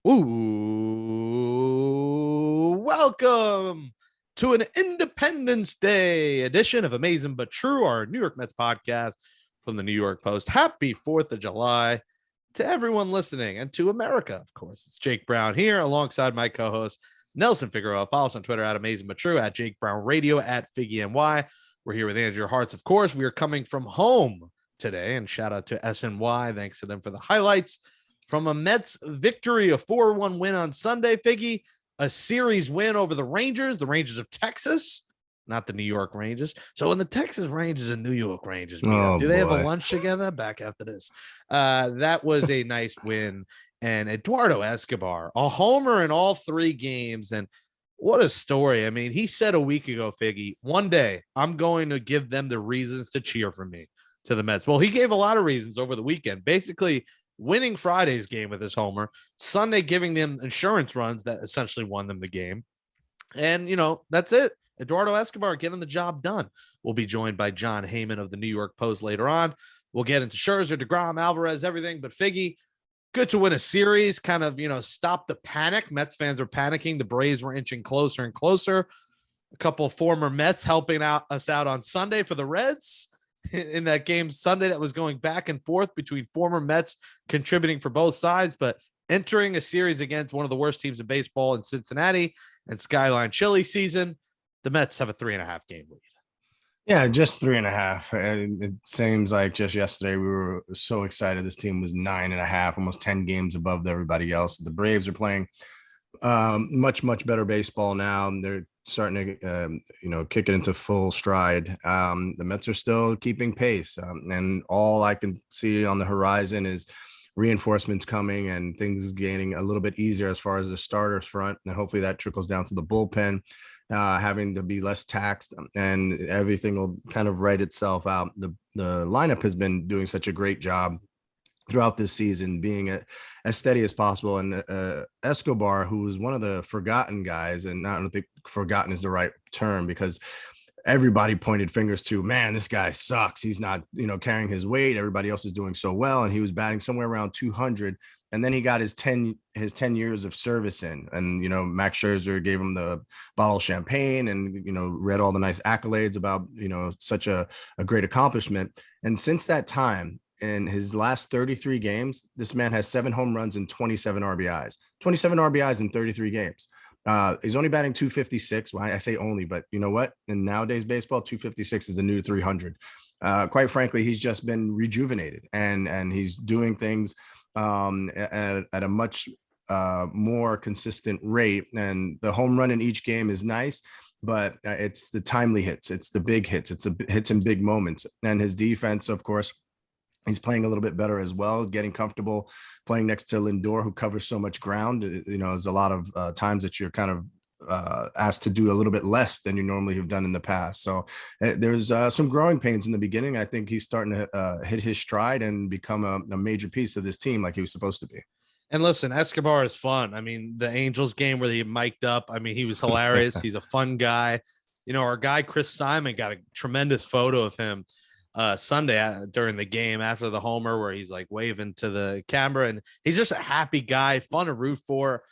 Ooh, welcome to an Independence Day edition of Amazin But True, our New York Mets podcast from the New York Post. Happy 4th of July to everyone listening and to America, of course. It's Jake Brown here alongside my co-host, Nelson Figueroa. Follow us on Twitter at Amazin But True, at Jake Brown Radio, at Figgy We're here with Andrew Hartz, of course. We are coming from home today, and shout out to SNY. Thanks to them for the highlights from a Mets victory, a 4-1 win on Sunday. Figgy, a series win over the Rangers of Texas, not the New York Rangers. So when the Texas Rangers and New York Rangers meet up, do they have a lunch together? Back after this. That was a nice win. And Eduardo Escobar, a homer in all three games. And what a story. I mean, he said a week ago, Figgy, one day I'm going to give them the reasons to cheer for me, to the Mets. Well, he gave a lot of reasons over the weekend. Basically, winning Friday's game with his homer, Sunday giving them insurance runs that essentially won them the game. And, that's it. Eduardo Escobar getting the job done. We'll be joined by Jon Heyman of the New York Post later on. We'll get into Scherzer, deGrom, Alvarez, everything. But Figgy, good to win a series, kind of, stop the panic. Mets fans were panicking. The Braves were inching closer and closer. A couple of former Mets helping us out on Sunday for the Reds in that game Sunday that was going back and forth between former Mets contributing for both sides, but entering a series against one of the worst teams in baseball in Cincinnati and Skyline Chili season. The Mets have a 3.5 game lead. Yeah, just 3.5. And it seems like just yesterday we were so excited. This team was 9.5, almost 10 games above everybody else. The Braves are playing much better baseball now. They're starting to kick it into full stride. The Mets are still keeping pace, and all I can see on the horizon is reinforcements coming and things getting a little bit easier as far as the starters front, and hopefully that trickles down to the bullpen having to be less taxed, and everything will kind of write itself out. The lineup has been doing such a great job throughout this season, being as steady as possible. And Escobar, who was one of the forgotten guys, and I don't think forgotten is the right term, because everybody pointed fingers to, man, this guy sucks. He's not, carrying his weight. Everybody else is doing so well. And he was batting somewhere around 200. And then he got his 10 years of service in, and, Max Scherzer gave him the bottle of champagne and, read all the nice accolades about, such a great accomplishment. And since that time, in his last 33 games, this man has 7 home runs and 27 RBIs. 27 RBIs in 33 games. He's only batting 256. Well, I say only, but you know what? In nowadays baseball, 256 is the new 300. Quite frankly, he's just been rejuvenated, and he's doing things at a much more consistent rate. And the home run in each game is nice, but it's the timely hits. It's the big hits. It's hits in big moments. And his defense, of course, he's playing a little bit better as well, getting comfortable playing next to Lindor, who covers so much ground. There's a lot of times that you're kind of asked to do a little bit less than you normally have done in the past. So there's some growing pains in the beginning. I think he's starting to hit his stride and become a major piece of this team like he was supposed to be. And listen, Escobar is fun. I mean, the Angels game where he mic'd up, I mean, he was hilarious. He's a fun guy. Our guy, Chris Simon, got a tremendous photo of him Sunday during the game after the homer, where he's like waving to the camera, and he's just a happy guy, fun to root for,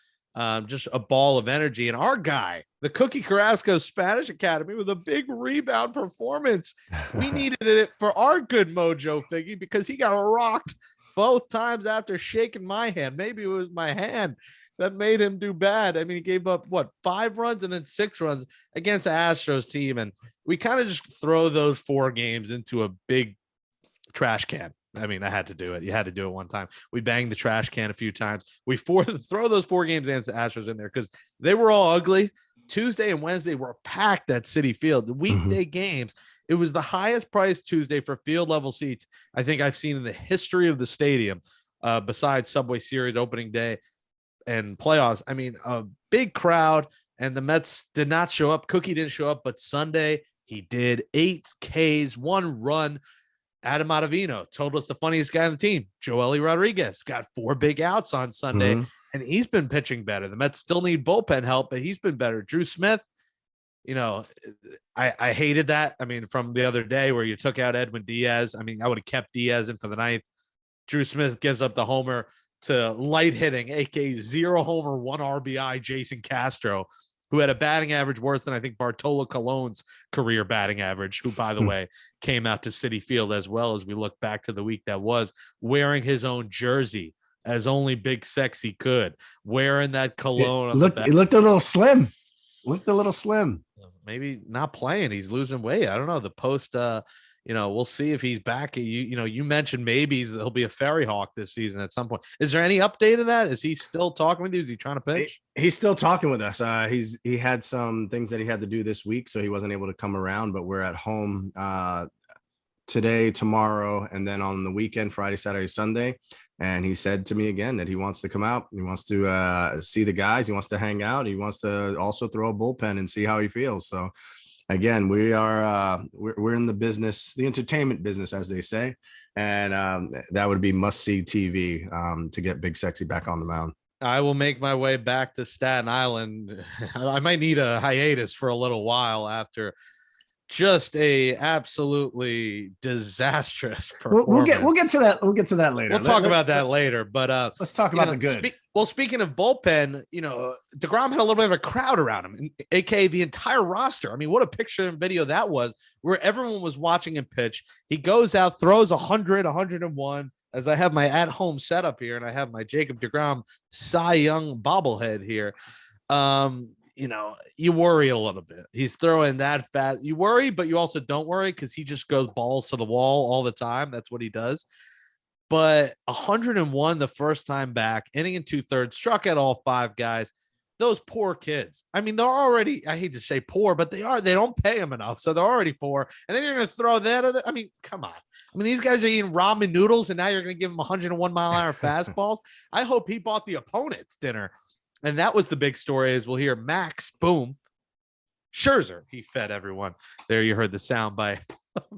just a ball of energy. And our guy, the Cookie Carrasco Spanish Academy, with a big rebound performance. We needed it for our good mojo, Figgy, because he got rocked both times after shaking my hand. Maybe it was my hand that made him do bad. I mean, he gave up 5 runs and then 6 runs against the Astros team. And we kind of just throw those 4 games into a big trash can. I mean, I had to do it. You had to do it one time. We banged the trash can a few times. We throw those 4 games against the Astros in there because they were all ugly. Tuesday and Wednesday were packed at Citi Field. The weekday games, it was the highest priced Tuesday for field level seats I think I've seen in the history of the stadium, besides Subway Series opening day and playoffs. I mean, a big crowd, and the Mets did not show up. Cookie didn't show up, but Sunday he did. 8 Ks, 1 run. Adam Ottavino told us the funniest guy on the team, Joely Rodriguez, got 4 big outs on Sunday, and he's been pitching better. The Mets still need bullpen help, but he's been better. Drew Smith, I hated that. I mean, from the other day where you took out Edwin Diaz, I mean, I would have kept Diaz in for the 9th. Drew Smith gives up the homer to light hitting, aka 0 homer, 1 RBI, Jason Castro, who had a batting average worse than I think Bartolo Colon's career batting average, who, by the way, came out to Citi Field as well as we look back to the week that was, wearing his own jersey as only Big Sexy could, wearing that cologne. It looked a little slim. Maybe not playing. He's losing weight. I don't know. The post, we'll see if he's back. You mentioned maybe he'll be a Ferry Hawk this season at some point. Is there any update of that? Is he still talking with you? Is he trying to pitch? He's still talking with us. He had some things that he had to do this week, so he wasn't able to come around, but we're at home today, tomorrow, and then on the weekend, Friday, Saturday, Sunday. And he said to me again that he wants to come out. He wants to see the guys. He wants to hang out. He wants to also throw a bullpen and see how he feels. So again, we're in the business, the entertainment business, as they say. And that would be must-see TV to get Big Sexy back on the mound. I will make my way back to Staten Island. I might need a hiatus for a little while after just a absolutely disastrous performance. We'll get to that. We'll get to that later. We'll talk about that later. But let's talk about the good. Speaking of bullpen, deGrom had a little bit of a crowd around him, aka the entire roster. I mean, what a picture and video that was, where everyone was watching him pitch. He goes out, throws 100, 101. As I have my at-home setup here, and I have my Jacob deGrom Cy Young bobblehead here. You worry a little bit. He's throwing that fast. You worry, but you also don't worry because he just goes balls to the wall all the time. That's what he does. But 101 the first time back, inning and 2/3, struck out all 5 guys. Those poor kids. I mean, they're already, I hate to say poor, but they don't pay them enough. So they're already poor. And then you're going to throw that at it. I mean, come on. I mean, these guys are eating ramen noodles, and now you're going to give them 101 mile an hour fastballs. I hope he bought the opponent's dinner. And that was the big story, as we'll hear Max, boom, Scherzer. He fed everyone. There you heard the sound by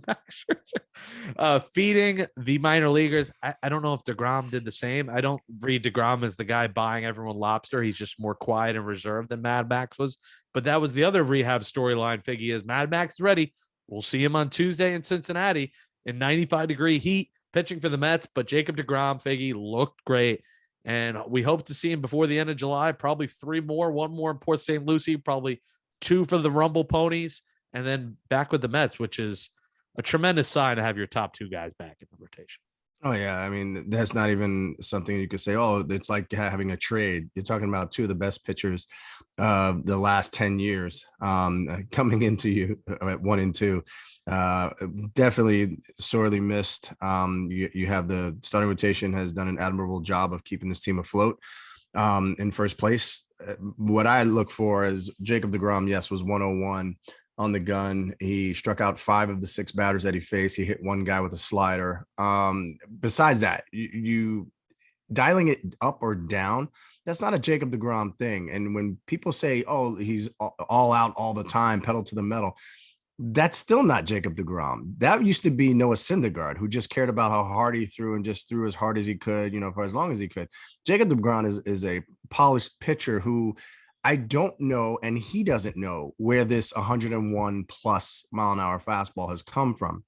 Max Scherzer. Feeding the minor leaguers. I don't know if deGrom did the same. I don't read deGrom as the guy buying everyone lobster. He's just more quiet and reserved than Mad Max was. But that was the other rehab storyline, Figgy, is Mad Max is ready. We'll see him on Tuesday in Cincinnati in 95-degree heat, pitching for the Mets. But Jacob deGrom, Figgy, looked great. And we hope to see him before the end of July, probably 3 more, 1 more in Port St. Lucie, probably 2 for the Rumble Ponies, and then back with the Mets, which is a tremendous sign to have your top 2 guys back in the rotation. Oh, yeah. I mean, that's not even something you could say, oh, it's like having a trade. You're talking about 2 of the best pitchers of the last 10 years coming into you at 1 and 2. Definitely sorely missed. You have the starting rotation has done an admirable job of keeping this team afloat in first place. What I look for is Jacob deGrom, yes, was 101 on the gun. He struck out 5 of the 6 batters that he faced. He hit 1 guy with a slider. Besides that, you dialing it up or down, that's not a Jacob deGrom thing. And when people say, oh, he's all out all the time, pedal to the metal, that's still not Jacob deGrom. That used to be Noah Syndergaard, who just cared about how hard he threw and just threw as hard as he could, for as long as he could. Jacob deGrom is a polished pitcher who I don't know, and he doesn't know where this 101 plus mile an hour fastball has come from.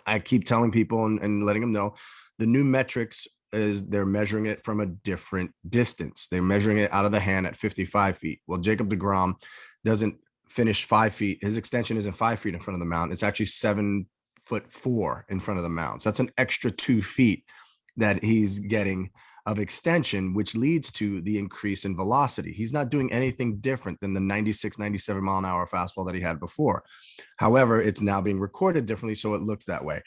I keep telling people and letting them know the new metrics is they're measuring it from a different distance. They're measuring it out of the hand at 55 feet. Well, Jacob deGrom doesn't finish 5 feet. His extension isn't 5 feet in front of the mound. It's actually 7'4" in front of the mound. So that's an extra 2 feet that he's getting of extension, which leads to the increase in velocity. He's not doing anything different than the 96, 97 mile an hour fastball that he had before. However, it's now being recorded differently, so it looks that way.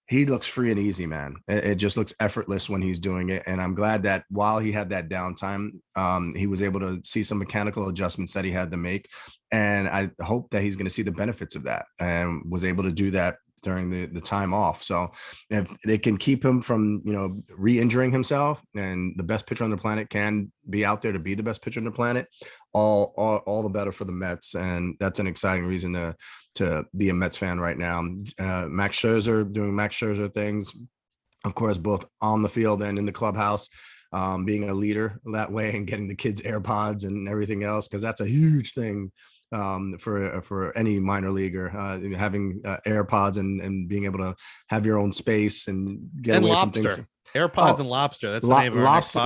He looks free and easy, man. It just looks effortless when he's doing it. And I'm glad that while he had that downtime, he was able to see some mechanical adjustments that he had to make. And I hope that he's going to see the benefits of that and was able to do that during the time off. So if they can keep him from, re-injuring himself, and the best pitcher on the planet can be out there to be the best pitcher on the planet, all the better for the Mets. And that's an exciting reason to be a Mets fan right now. Max Scherzer doing Max Scherzer things, of course, both on the field and in the clubhouse, being a leader that way and getting the kids AirPods and everything else, because that's a huge thing for any minor leaguer, having AirPods and being able to have your own space and get away from things. AirPods and lobster. That's the name of our next lobster.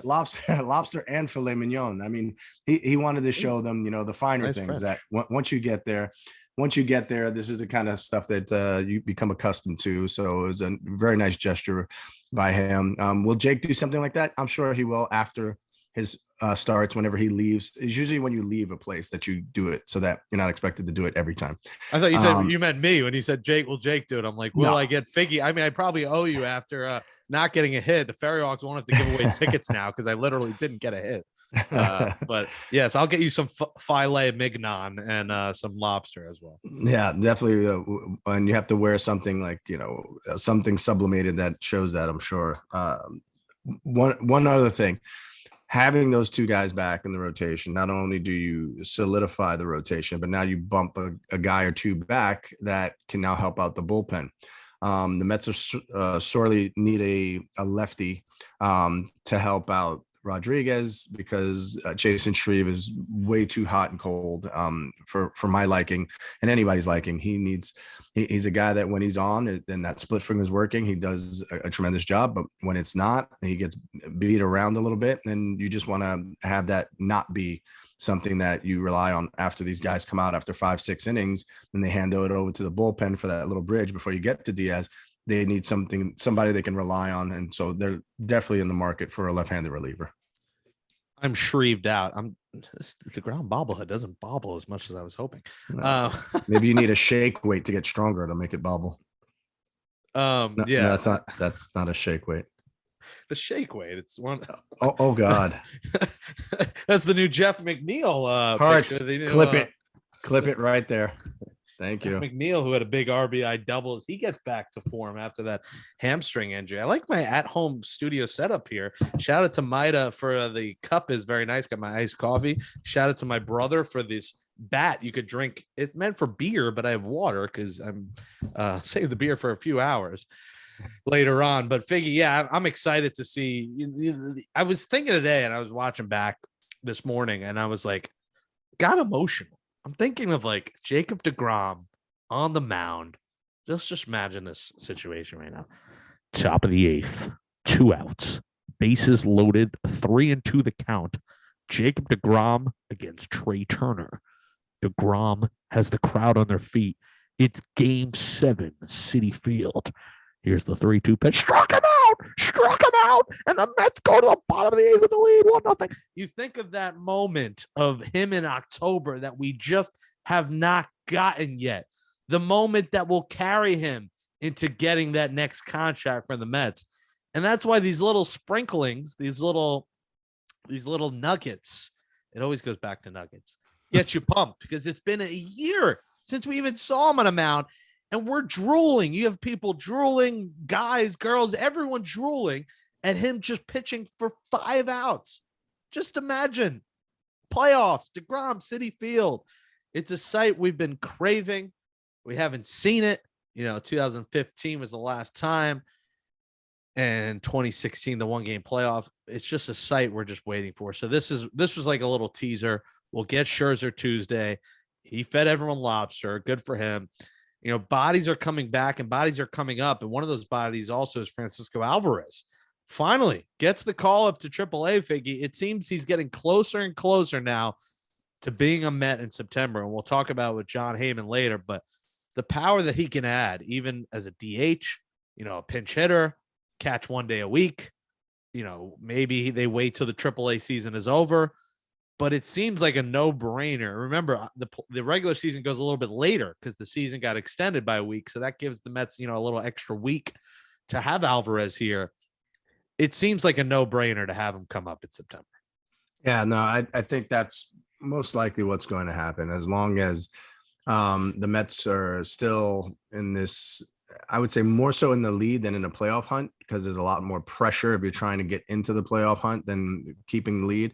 podcast. No, lobster and filet mignon. I mean, he wanted to show them, the finer Nice things French. that once you get there, this is the kind of stuff that you become accustomed to. So it was a very nice gesture by him. Will Jake do something like that? I'm sure he will after his starts, whenever he leaves. It's usually when you leave a place that you do it, so that you're not expected to do it every time. I thought you said you meant me when you said Jake. Will Jake do it? I'm like, will No. I get Figgy? I mean, I probably owe you after not getting a hit. The Ferry Hawks won't have to give away tickets now because I literally didn't get a hit. But yes, I'll get you some filet mignon and some lobster as well. Yeah, definitely. And you have to wear something like, something sublimated that shows that, I'm sure. One other thing, having those two guys back in the rotation, not only do you solidify the rotation, but now you bump a guy or two back that can now help out the bullpen. The Mets are sorely need a lefty to help out Rodriguez, because Jason Shreve is way too hot and cold for my liking and anybody's liking. He's a guy that when he's on and that split finger is working, he does a tremendous job. But when it's not, he gets beat around a little bit, and you just want to have that not be something that you rely on after these guys come out after 5-6 innings and they hand it over to the bullpen for that little bridge before you get to Diaz. They need somebody they can rely on. And so they're definitely in the market for a left-handed reliever. I'm shreved out. The ground bobblehead doesn't bobble as much as I was hoping. Maybe you need a shake weight to get stronger to make it bobble. Yeah, no, that's not a shake weight. The shake weight. It's one. Oh God. That's the new Jeff McNeil. Hearts, clip it right there. Thank you. McNeil, who had a big RBI double, he gets back to form after that hamstring injury. I like my at-home studio setup here. Shout out to Maida for the cup is very nice. Got my iced coffee. Shout out to my brother for this bat you could drink. It's meant for beer, but I have water because I'm saving the beer for a few hours later on. But Figgy, yeah, I'm excited to see. I was thinking today, and I was watching back this morning, and I was like, got emotional. I'm thinking of like Jacob deGrom on the mound. Just imagine this situation right now. Top of the 8th, 2 outs, bases loaded, 3-2 the count. Jacob deGrom against Trey Turner. deGrom has the crowd on their feet. It's Game 7, Citi Field. Here's the 3-2 pitch. Struck him out, and the Mets go to the bottom of the 8th with the lead, 1-0. You think of that moment of him in October that we just have not gotten yet. The moment that will carry him into getting that next contract for the Mets. And that's why these little sprinklings, these little nuggets, it always goes back to nuggets, gets you pumped, because it's been a year since we even saw him on a mound. And we're drooling. You have people drooling, guys, girls, everyone drooling at him just pitching for 5 outs. Just imagine playoffs, deGrom, Citi Field. It's a sight we've been craving. We haven't seen it. 2015 was the last time. And 2016, the 1-game playoff. It's just a sight we're just waiting for. So this was like a little teaser. We'll get Scherzer Tuesday. He fed everyone lobster. Good for him. Bodies are coming back and bodies are coming up. And one of those bodies also is Francisco Alvarez. Finally gets the call up to AAA, Figgy. It seems he's getting closer and closer now to being a Met in September. And we'll talk about it with Jon Heyman later. But the power that he can add, even as a DH, a pinch hitter, catch 1 day a week, maybe they wait till the AAA season is over. But it seems like a no-brainer. Remember, the regular season goes a little bit later because the season got extended by a week. So that gives the Mets, a little extra week to have Alvarez here. It seems like a no-brainer to have him come up in September. Yeah, no, I think that's most likely what's going to happen. As long as the Mets are still in this, I would say more so in the lead than in a playoff hunt, because there's a lot more pressure if you're trying to get into the playoff hunt than keeping the lead.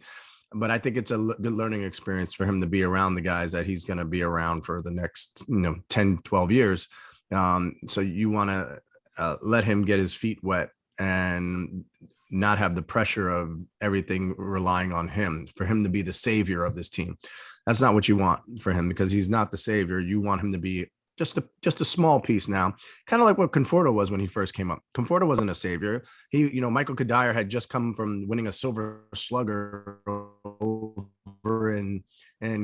But I think it's a good learning experience for him to be around the guys that he's going to be around for the next 10, 12 years. So you want to let him get his feet wet and not have the pressure of everything relying on him, for him to be the savior of this team. That's not what you want for him, because he's not the savior. You want him to be just a small piece now, kind of like what Conforto was when he first came up. Conforto wasn't a savior. Michael Kadire had just come from winning a Silver Slugger over in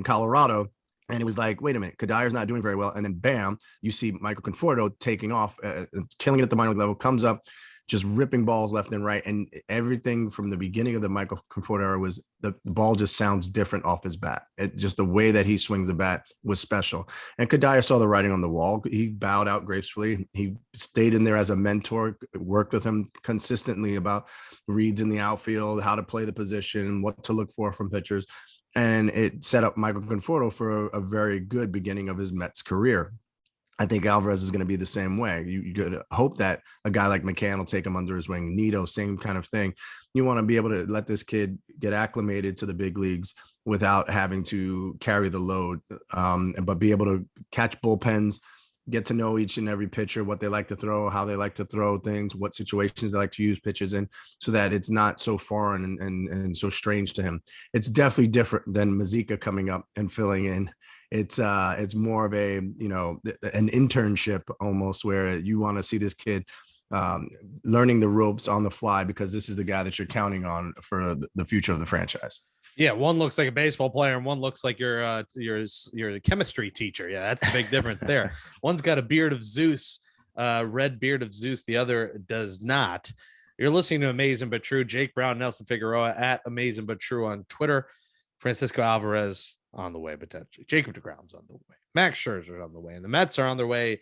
Colorado. And it was like, wait a minute, Kadire's not doing very well. And then bam, you see Michael Conforto taking off, killing it at the minor league level, comes up, just ripping balls left and right. And everything from the beginning of the Michael Conforto era was the ball just sounds different off his bat. Just the way that he swings the bat was special. And Kadire saw the writing on the wall. He bowed out gracefully. He stayed in there as a mentor, worked with him consistently about reads in the outfield, how to play the position, what to look for from pitchers. And it set up Michael Conforto for a very good beginning of his Mets career. I think Alvarez is going to be the same way. You could hope that a guy like McCann will take him under his wing. Nito, same kind of thing. You want to be able to let this kid get acclimated to the big leagues without having to carry the load, but be able to catch bullpens, get to know each and every pitcher, what they like to throw, how they like to throw things, what situations they like to use pitches in, so that it's not so foreign and so strange to him. It's definitely different than Mazika coming up and filling in. It's more of an internship almost, where you want to see this kid learning the ropes on the fly, because this is the guy that you're counting on for the future of the franchise. Yeah, one looks like a baseball player and one looks like your chemistry teacher. Yeah, that's the big difference there. One's got a beard of Zeus, red beard of Zeus. The other does not. You're listening to Amazin But True. Jake Brown, Nelson Figueroa at Amazin But True on Twitter. Francisco Alvarez on the way, potentially. Jacob deGrom's on the way. Max Scherzer on the way. And the Mets are on their way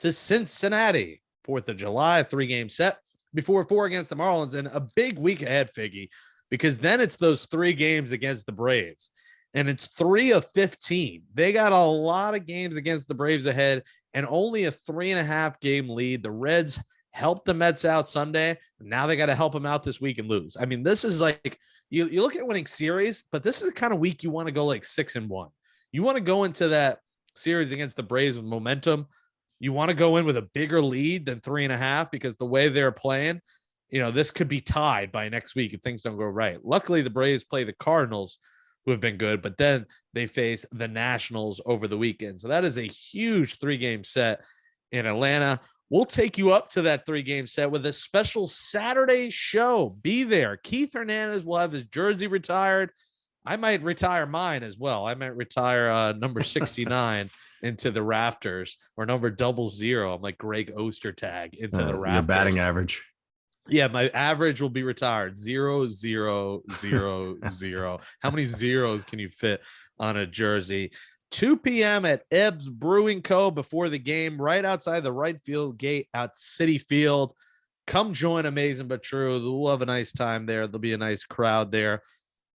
to Cincinnati. 4th of July, 3-game set before 4 against the Marlins. And a big week ahead, Figgy, because then it's those 3 games against the Braves. And it's 3 of 15. They got a lot of games against the Braves ahead and only a 3.5 game lead. The Reds helped the Mets out Sunday. Now they got to help them out this week and lose. I mean, this is like, you look at winning series, but this is the kind of week you want to go like 6-1. You want to go into that series against the Braves with momentum. You want to go in with a bigger lead than 3.5, because the way they're playing, this could be tied by next week if things don't go right. Luckily, the Braves play the Cardinals, who have been good, but then they face the Nationals over the weekend. So that is a huge 3-game set in Atlanta. We'll take you up to that 3-game set with a special Saturday show. Be there. Keith Hernandez will have his jersey retired. I might retire mine as well. I might retire number 69 into the rafters, or number 00. I'm like Greg Ostertag into the rafters. Your batting average. Yeah, my average will be retired. 0, 0, 0, 0. How many zeros can you fit on a jersey? 2 p.m. at Ebbs Brewing Co. before the game, right outside the right field gate at Citi Field. Come join Amazin But True. We'll have a nice time there. There'll be a nice crowd there.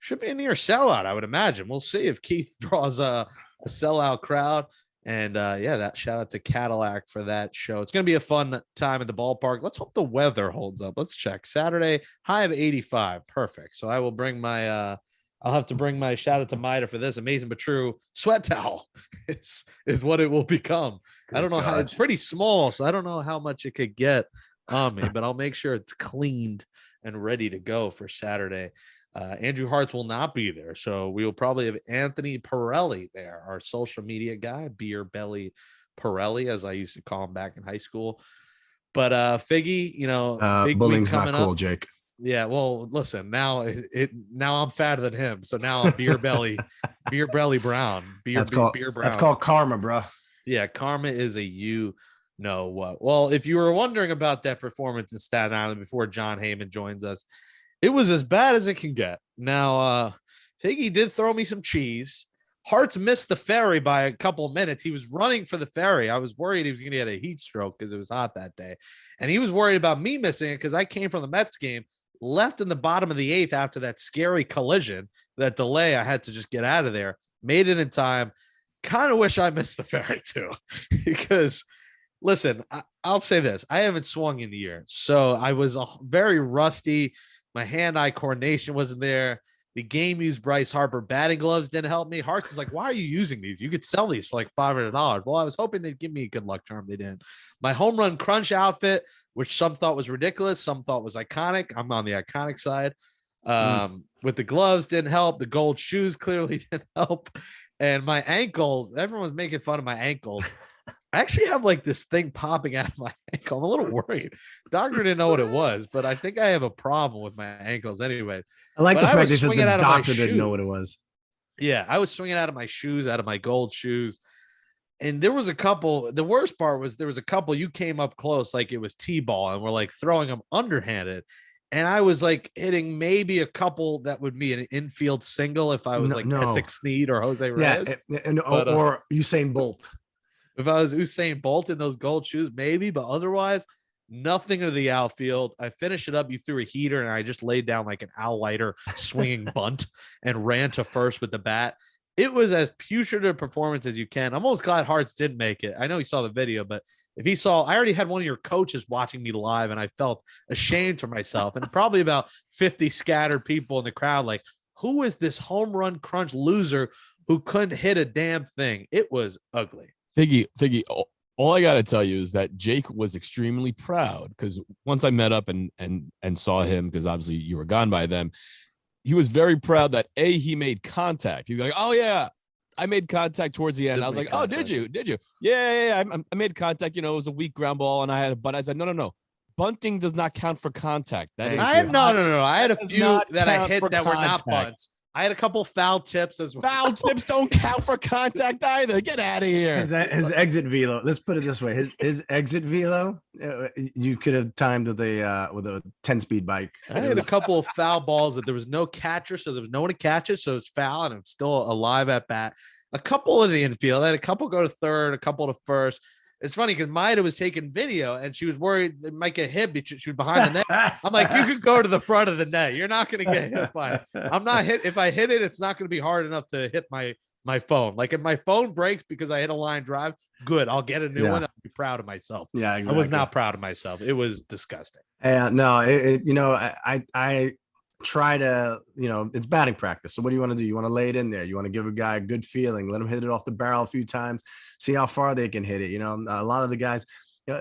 Should be a near sellout, I would imagine. We'll see if Keith draws a sellout crowd. And that shout out to Cadillac for that show. It's going to be a fun time at the ballpark. Let's hope the weather holds up. Let's check. Saturday, high of 85. Perfect. So I will bring my I'll have to bring my shout out to Mida for this. Amazin But True sweat towel is what it will become. I don't know how, it's pretty small, so I don't know how much it could get on me, but I'll make sure it's cleaned and ready to go for Saturday. Andrew Hartz will not be there, so we will probably have Anthony Pirelli there, our social media guy, Beer Belly Pirelli, as I used to call him back in high school. But Figgy, big bullying's week coming not cool, up. Jake. Yeah, well, listen, now I'm fatter than him, so now I'm Beer Belly Brown. Beer Brown. That's called karma, bro. Yeah, karma is a what. Well, if you were wondering about that performance in Staten Island before Jon Heyman joins us, it was as bad as it can get. Now, Figgy did throw me some cheese. Hartz missed the ferry by a couple of minutes. He was running for the ferry. I was worried he was going to get a heat stroke because it was hot that day. And he was worried about me missing it because I came from the Mets game, left in the bottom of the 8th after that scary collision, that delay. I had to just get out of there. Made it in time. Kind of wish I missed the ferry too, because listen, I'll say this. I haven't swung in the year, so I was very rusty. My hand-eye coordination wasn't there. The game used Bryce Harper batting gloves, didn't help me. Hartz is like, why are you using these? You could sell these for like $500. Well, I was hoping they'd give me a good luck charm. They didn't. My home run crunch outfit, which some thought was ridiculous, some thought was iconic. I'm on the iconic side. With the gloves, didn't help. The gold shoes clearly didn't help. And my ankles, everyone was making fun of my ankles. I actually have like this thing popping out of my ankle. I'm a little worried. Doctor didn't know what it was, but I think I have a problem with my ankles anyway. I like But the I fact was that says swinging the out of my doctor didn't know what it shoes. was. Yeah, I was swinging out of my shoes, out of my gold shoes. And there was a couple. The worst part was there was a couple you came up close like it was T-ball and we're like throwing them underhanded. And I was like hitting maybe a couple that would be an infield single if I was like Essex Snead or Jose Reyes. But, or Usain Bolt. If I was Usain Bolt in those gold shoes, maybe, but otherwise, nothing to the outfield. I finished it up. You threw a heater, and I just laid down like an Al Leiter swinging bunt and ran to first with the bat. It was as putrid a performance as you can. I'm almost glad Hartz didn't make it. I know he saw the video, but if he saw, I already had one of your coaches watching me live, and I felt ashamed for myself. And probably about 50 scattered people in the crowd, like, who is this home run crunch loser who couldn't hit a damn thing? It was ugly. Figgy, all I got to tell you is that Jake was extremely proud because once I met up and saw him, because obviously you were gone by then, he was very proud that he made contact. He was like, oh yeah, I made contact towards the end. I was like, contact. Oh, did you? Yeah. I made contact. You know, it was a weak ground ball and I had a bunt. I said, no. Bunting does not count for contact. That is I had no. I had a few that I hit that were not bunts. I had a couple foul tips as well. Foul tips don't count for contact either. Get out of here. His exit velo. Let's put it this way: his exit velo, you could have timed with a 10-speed bike. I had a couple of foul balls that there was no catcher, so there was no one to catch it, so it's foul, and I'm still alive at bat. A couple in the infield. I had a couple go to third, a couple to first. It's funny because Maida was taking video and she was worried it might get hit because she was behind the net. I'm like, you could go to the front of the net. You're not going to get hit by it. I'm not hit. If I hit it, it's not going to be hard enough to hit my phone. Like if my phone breaks because I hit a line drive, good. I'll get a new one. I'll be proud of myself. Yeah, exactly. I was not proud of myself. It was disgusting. Yeah, no, I try to, it's batting practice. So what do you want to do? You want to lay it in there. You want to give a guy a good feeling, let him hit it off the barrel a few times, see how far they can hit it. A lot of the guys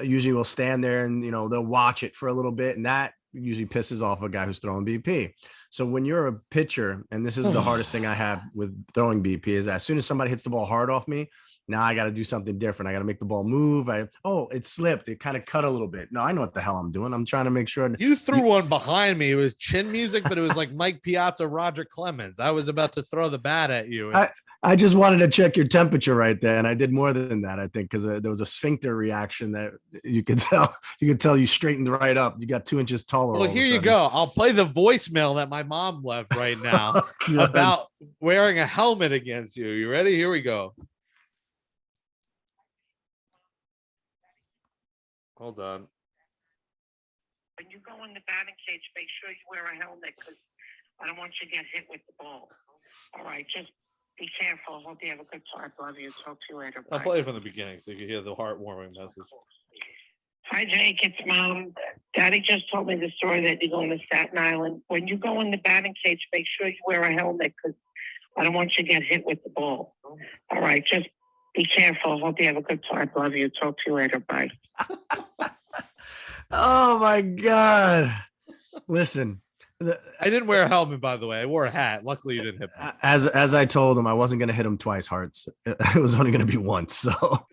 usually will stand there and, they'll watch it for a little bit. And that usually pisses off a guy who's throwing BP. So when you're a pitcher, and this is the hardest thing I have with throwing BP is that as soon as somebody hits the ball hard off me, now I got to do something different. I got to make the ball move. It slipped. It kind of cut a little bit. No, I know what the hell I'm doing. I'm trying to make sure. You threw one behind me. It was chin music, but it was like Mike Piazza, Roger Clemens. I was about to throw the bat at you. I just wanted to check your temperature right there, and I did more than that. I think because there was a sphincter reaction that you could tell. You could tell you straightened right up. You got 2 inches taller. Well, here you go. I'll play the voicemail that my mom left right now about wearing a helmet against you. You ready? Here we go. Hold on. When you go in the batting cage, make sure you wear a helmet because I don't want you to get hit with the ball. All right, just be careful. Hope you have a good time. Love you. Talk to you later. Bye. I'll play it from the beginning so you can hear the heartwarming message. Hi, Jake. It's Mom. Daddy just told me the story that you're going to Staten Island. When you go in the batting cage, make sure you wear a helmet because I don't want you to get hit with the ball. All right, just be careful. Hope you have a good time. Love you. Talk to you later. Bye. Oh my God. Listen, I didn't wear a helmet, by the way. I wore a hat. Luckily, you didn't hit me. As I told him, I wasn't going to hit him twice, Hearts. It was only going to be once. So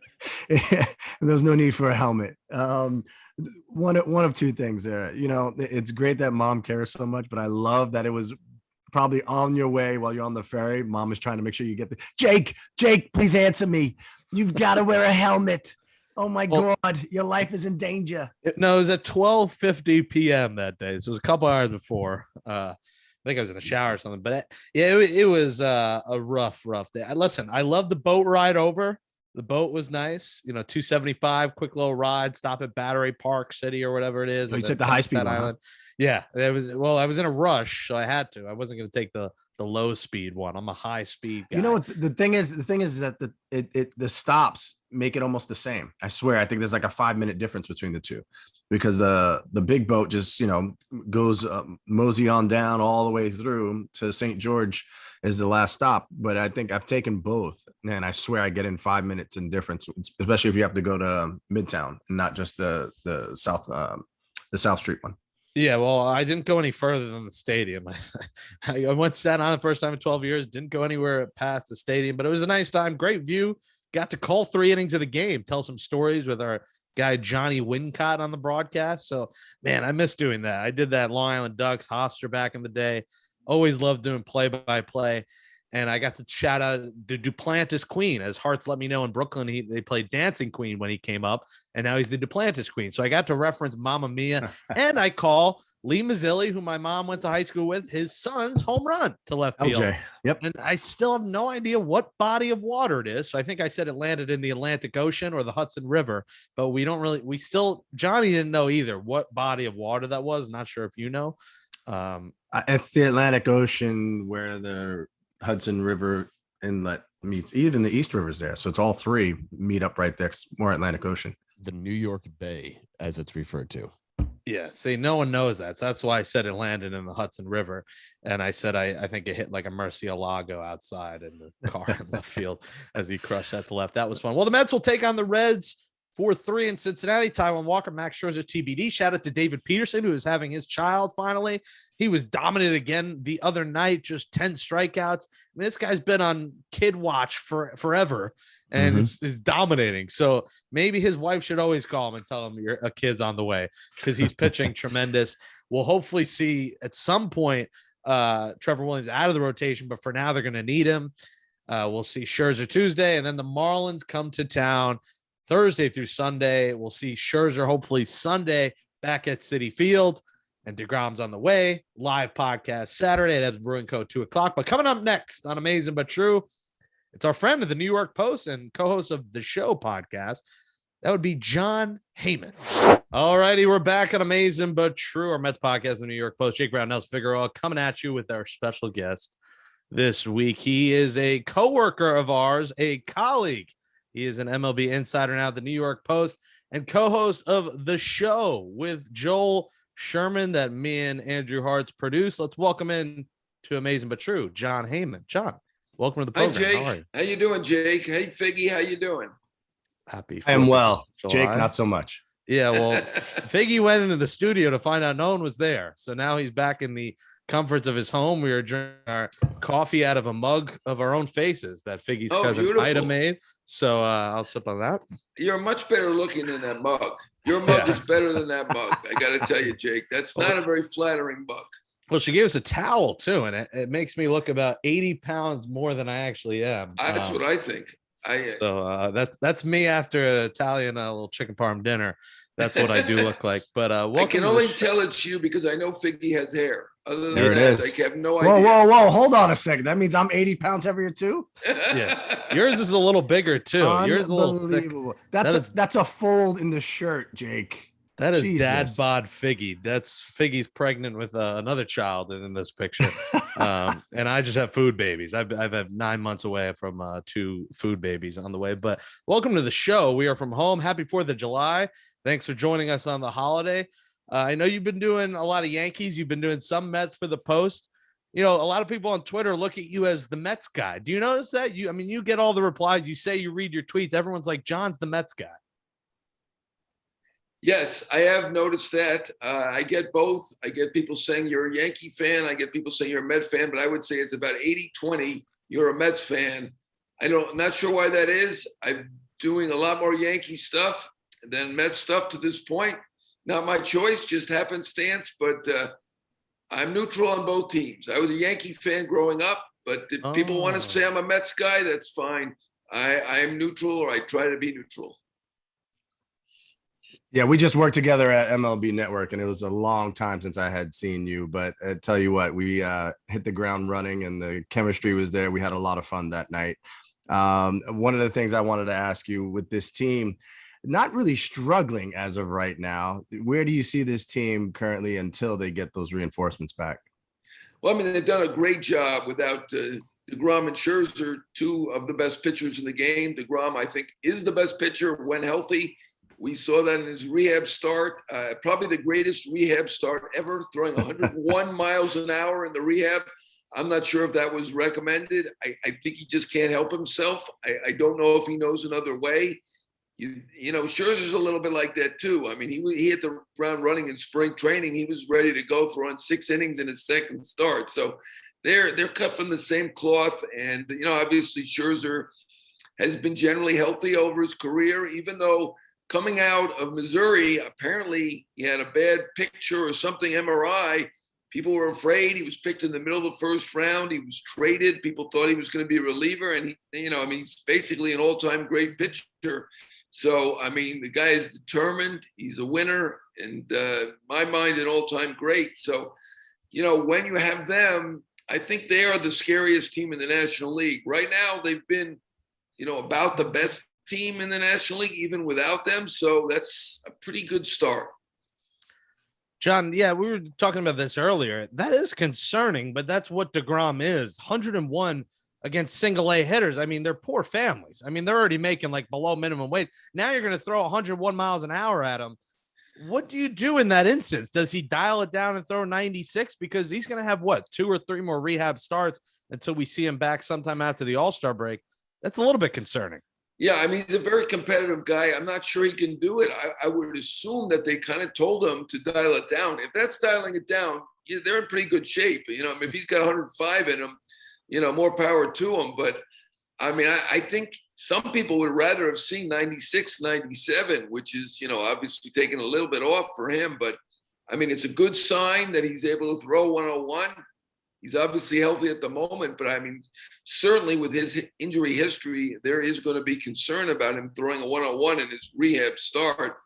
there was no need for a helmet. One of two things there. It's great that Mom cares so much, but I love that it was probably on your way while you're on the ferry. Mom is trying to make sure you get Jake, please answer me. You've got to wear a helmet. Oh my God, your life is in danger. No, it was at 12:50 p.m. that day. So it was a couple hours before. I think I was in a shower or something. But it was a rough day. Listen, I love the boat ride over. The boat was nice. $275, quick little ride, stop at Battery Park City or whatever it is. So you took the high-speed one. Yeah, it was. Well, I was in a rush, so I had to. I wasn't going to take the low speed one. I'm a high speed guy. You know what the thing is that the stops make it almost the same. I swear. I think there's like a 5-minute difference between the two, because the big boat just goes mosey on down all the way through to St. George is the last stop. But I think I've taken both, and I swear I get in 5 minutes in difference, especially if you have to go to Midtown and not just the South Street one. Yeah, well, I didn't go any further than the stadium. I went Staten Island the first time in 12 years, didn't go anywhere past the stadium, but it was a nice time, great view. got to call 3 innings of the game, tell some stories with our guy Johnny Wincott on the broadcast. So, man, I miss doing that. I did that Long Island Ducks, Hofstra back in the day. Always loved doing play-by-play. And I got to shout out the Duplantis Queen, as Hearts let me know in Brooklyn. They played Dancing Queen when he came up, and now he's the Duplantis Queen. So I got to reference Mamma Mia, and I call Lee Mazzilli, who my mom went to high school with, his son's home run to left field. LJ. Yep. And I still have no idea what body of water it is. So I think I said it landed in the Atlantic Ocean or the Hudson River, but Johnny didn't know either what body of water that was. Not sure if you know. It's the Atlantic Ocean where the Hudson River inlet meets. Even the East River's there. So it's all 3 meet up right there. More Atlantic Ocean. The New York Bay, as it's referred to. Yeah, see, no one knows that. So that's why I said it landed in the Hudson River. And I said I think it hit like a Murcielago outside in the car in left field as he crushed that to left. That was fun. Well, the Mets will take on the Reds 4-3 in Cincinnati. Taijuan Walker, Max Scherzer, TBD. Shout out to David Peterson, who is having his child finally. He was dominant again the other night, just 10 strikeouts. I mean, this guy's been on kid watch forever and is dominating. So maybe his wife should always call him and tell him a kid's on the way, because he's pitching tremendous. We'll hopefully see at some point Trevor Williams out of the rotation, but for now they're going to need him. We'll see Scherzer Tuesday, and then the Marlins come to town Thursday through Sunday. We'll see Scherzer hopefully Sunday back at Citi Field, and deGrom's on the way. Live podcast Saturday at Brewing Co. 2:00. But coming up next on Amazin But True, it's our friend of the New York Post and co-host of the show podcast. That would be Jon Heyman. All righty, we're back on Amazin But True, our Mets podcast of the New York Post. Jake Brown, Nelson Figueroa coming at you with our special guest this week. He is a co-worker of ours, a colleague. He is an MLB insider now at the New York Post and co-host of the show with Joel Sherman that me and Andrew Hartz produce. Let's welcome in to Amazin But True, Jon Heyman. Jon, welcome to the program. Hi, Jake. How you doing, Jake? Hey, Figgy, how you doing? Happy. I am well. Jake, not so much. Yeah, well, Figgy went into the studio to find out no one was there. So now he's back in the comforts of his home. We were drinking our coffee out of a mug of our own faces that Figgy's cousin Ida made. So I'll sip on that. You're much better looking than that mug. Your mug is better than that mug. I got to tell you, Jake, that's not a very flattering mug. Well, she gave us a towel too, and it makes me look about 80 pounds more than I actually am. That's what I think. So that's me after an Italian little chicken parm dinner. That's what I do look like. But I can only tell it's you because I know Figgy has hair. Other than there it that, is. I have no idea. Whoa! Hold on a second. That means I'm 80 pounds heavier too. Yeah, yours is a little bigger too. Yours is a little thick. That's a fold in the shirt, Jake. That is Jesus. Dad bod Figgy. That's Figgy's pregnant with another child in this picture. And I just have food babies. I've had 9 months away from 2 food babies on the way. But welcome to the show. We are from home. Happy 4th of July. Thanks for joining us on the holiday. I know you've been doing a lot of Yankees. You've been doing some Mets for the Post. You know, a lot of people on Twitter look at you as the Mets guy. Do you notice that? You get all the replies. You say you read your tweets. Everyone's like, John's the Mets guy. Yes, I have noticed that. I get both. I get people saying you're a Yankee fan. I get people saying you're a Met fan, but I would say it's about 80-20. You're a Mets fan. I'm not sure why that is. I'm doing a lot more Yankee stuff than Mets stuff to this point. Not my choice, just happenstance, but I'm neutral on both teams. I was a Yankee fan growing up, but if people want to say I'm a Mets guy, that's fine. I'm neutral, or I try to be neutral. Yeah, we just worked together at MLB Network, and it was a long time since I had seen you. But I tell you what, we hit the ground running, and the chemistry was there. We had a lot of fun that night. One of the things I wanted to ask you with this team, not really struggling as of right now, where do you see this team currently until they get those reinforcements back? Well, I mean, they've done a great job without deGrom and Scherzer, 2 of the best pitchers in the game. deGrom, I think, is the best pitcher when healthy. We saw that in his rehab start, probably the greatest rehab start ever, throwing 101 miles an hour in the rehab. I'm not sure if that was recommended. I think he just can't help himself. I don't know if he knows another way. You know, Scherzer's a little bit like that too. I mean, he hit the ground running in spring training. He was ready to go, throwing 6 innings in his second start. So they're cut from the same cloth. And, you know, obviously Scherzer has been generally healthy over his career, even though coming out of Missouri, apparently he had a bad picture or something, MRI. People were afraid. He was picked in the middle of the first round. He was traded. People thought he was going to be a reliever. And, he's basically an all-time great pitcher. So, the guy is determined. He's a winner. And my mind, an all-time great. So, when you have them, I think they are the scariest team in the National League. Right now, they've been, about the best team in the National League, even without them. So that's a pretty good start. John, we were talking about this earlier. That is concerning, but that's what deGrom is. 101 against single A hitters. They're poor families. They're already making like below minimum wage. Now you're going to throw 101 miles an hour at them. What do you do in that instance? Does he dial it down and throw 96? Because he's going to have 2 or 3 more rehab starts until we see him back sometime after the All-Star break. That's a little bit concerning. Yeah, he's a very competitive guy. I'm not sure he can do it. I would assume that they kind of told him to dial it down. If that's dialing it down, they're in pretty good shape. If he's got 105 in him, more power to him. But, I think some people would rather have seen 96, 97, which is, obviously taking a little bit off for him. But, it's a good sign that he's able to throw 101. He's obviously healthy at the moment, but certainly with his injury history, there is going to be concern about him throwing a 101 in his rehab start.